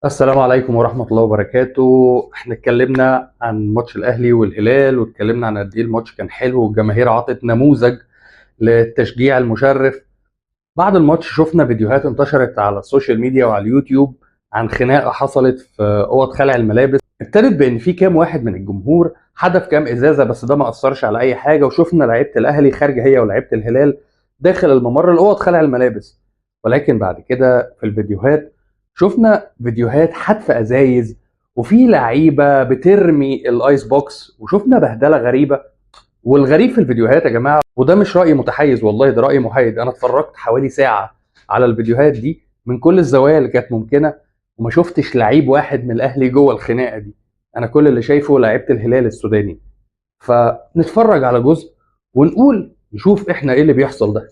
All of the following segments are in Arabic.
السلام عليكم ورحمة الله وبركاته. احنا اتكلمنا عن ماتش الاهلي والهلال، واتكلمنا عن قد ايه الماتش كان حلو والجماهير عطت نموذج للتشجيع المشرف. بعد الماتش شفنا فيديوهات انتشرت على السوشيال ميديا وعلى اليوتيوب عن خناقة حصلت في اوض خلع الملابس. ابتدت بان في كام واحد من الجمهور حدف كام ازازة، بس ده ما اثرش على اي حاجة. وشفنا لعيبة الاهلي خارجة هي ولعيبة الهلال داخل الممر الاوض خلع الملابس. ولكن بعد كده في الفيديوهات شفنا فيديوهات حدف ازايز، وفي لعيبه بترمي الايس بوكس، وشفنا بهدله غريبه. والغريب في الفيديوهات يا جماعه، وده مش راي متحيز والله، ده راي محايد، انا اتفرجت حوالي ساعه على الفيديوهات دي من كل الزوايا اللي كانت ممكنه، وما شفتش لعيب واحد من الاهلي جوه الخناقه دي. انا كل اللي شايفه لعيبه الهلال السوداني. فنتفرج على جزء ونقول نشوف احنا ايه اللي بيحصل ده.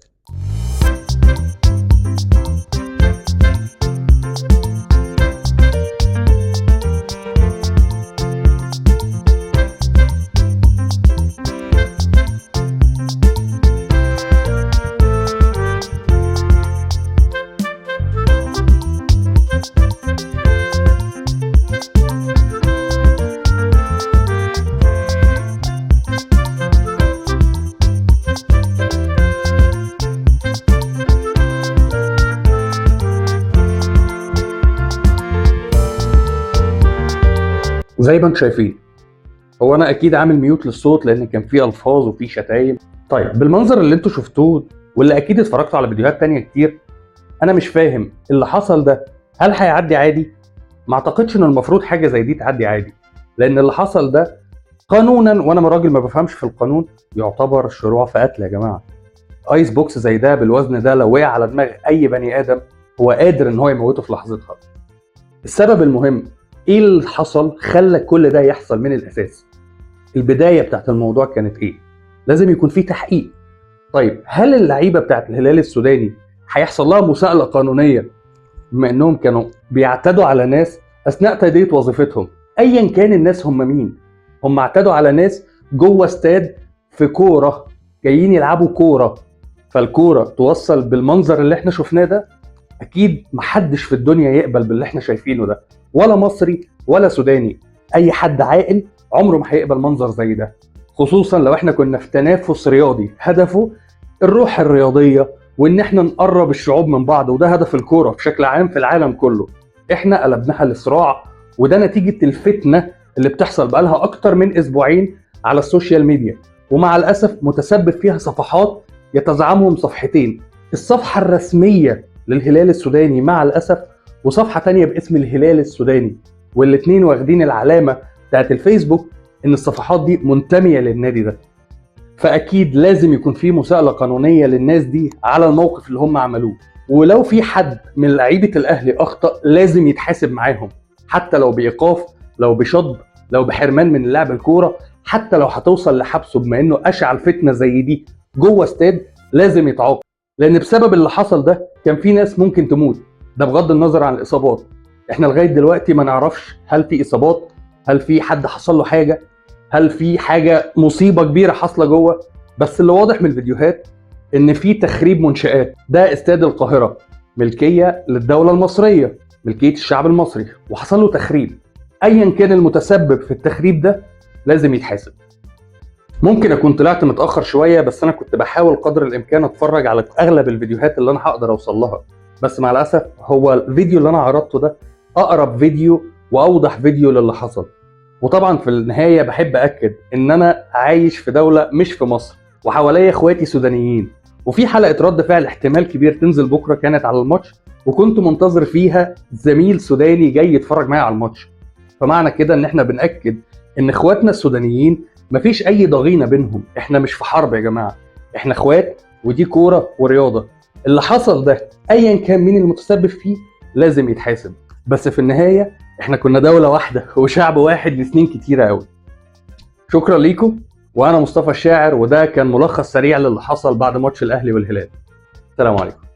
زي ما انتم شايفين، هو انا اكيد عامل ميوت للصوت لان كان فيه الفاظ وفيه شتايم. طيب بالمنظر اللي انتوا شفتوه واللي اكيد اتفرجتوا على فيديوهات تانية كتير، انا مش فاهم اللي حصل ده هل هيعدي عادي؟ ما اعتقدش ان المفروض حاجه زي دي تعدي عادي، لان اللي حصل ده قانونا، وانا من راجل ما بفهمش في القانون، يعتبر شروع في قتل يا جماعه. ايس بوكس زي ده بالوزن ده لو وقع على دماغ اي بني ادم هو قادر ان هو يموته في لحظتها. السبب المهم ايه اللي حصل خلى كل ده يحصل من الاساس؟ البدايه بتاعت الموضوع كانت ايه؟ لازم يكون في تحقيق. طيب هل اللعيبه بتاعت الهلال السوداني هيحصل لها مساءله قانونيه بما انهم كانوا بيعتدوا على ناس اثناء تاديه وظيفتهم؟ ايا كان الناس هم مين، هم اعتدوا على ناس جوه استاد في كوره، جايين يلعبوا كوره، فالكوره توصل بالمنظر اللي احنا شفناه ده؟ اكيد محدش في الدنيا يقبل باللي احنا شايفينه ده، ولا مصري ولا سوداني. اي حد عاقل عمره ما هيقبل منظر زي ده، خصوصا لو احنا كنا في تنافس رياضي هدفه الروح الرياضيه وان احنا نقرب الشعوب من بعض، وده هدف الكوره بشكل عام في العالم كله. احنا قلبناها لصراع، وده نتيجه الفتنه اللي بتحصل بقالها اكتر من اسبوعين على السوشيال ميديا، ومع الاسف متسبب فيها صفحات يتزعمهم صفحتين: الصفحه الرسميه للهلال السوداني مع الاسف، وصفحه تانية باسم الهلال السوداني، والاتنين واخدين العلامه بتاعت الفيسبوك ان الصفحات دي منتميه للنادي ده. فاكيد لازم يكون في مساءله قانونيه للناس دي على الموقف اللي هم عملوه، ولو في حد من لعيبه الاهلي اخطا لازم يتحاسب معاهم، حتى لو بايقاف، لو بشطب، لو بحرمان من لعب الكوره، حتى لو هتوصل لحبسه بما انه اشعل فتنه زي دي جوه استاد لازم يتعاقب، لان بسبب اللي حصل ده كان في ناس ممكن تموت. ده بغض النظر عن الاصابات، احنا لغايه دلوقتي ما نعرفش هل في اصابات، هل في حد حصل له حاجه، هل في حاجه مصيبه كبيره حاصله جوه. بس اللي واضح من الفيديوهات ان في تخريب منشآت. ده استاد القاهره ملكيه للدوله المصريه، ملكيه الشعب المصري، وحصل له تخريب. ايا كان المتسبب في التخريب ده لازم يتحاسب. ممكن اكون طلعت متاخر شويه، بس انا كنت بحاول قدر الامكان اتفرج على اغلب الفيديوهات اللي انا هقدر اوصل لها، بس مع الاسف هو الفيديو اللي انا عرضته ده اقرب فيديو واوضح فيديو للي حصل. وطبعا في النهايه بحب اكد ان انا عايش في دوله مش في مصر، وحواليا اخواتي سودانيين، وفي حلقه رد فعل احتمال كبير تنزل بكره كانت على الماتش، وكنت منتظر فيها زميل سوداني جاي يتفرج معايا على الماتش. فمعنى كده ان احنا بنأكد ان اخواتنا السودانيين مفيش اي ضغينه بينهم، احنا مش في حرب يا جماعه، احنا اخوات ودي كوره ورياضه. اللي حصل ده ايا كان مين المتسبب فيه لازم يتحاسب، بس في النهايه احنا كنا دوله واحده وشعب واحد لسنين كتيره قوي. شكرا ليكم، وانا مصطفى الشاعر، وده كان ملخص سريع للي حصل بعد ماتش الاهلي والهلال. السلام عليكم.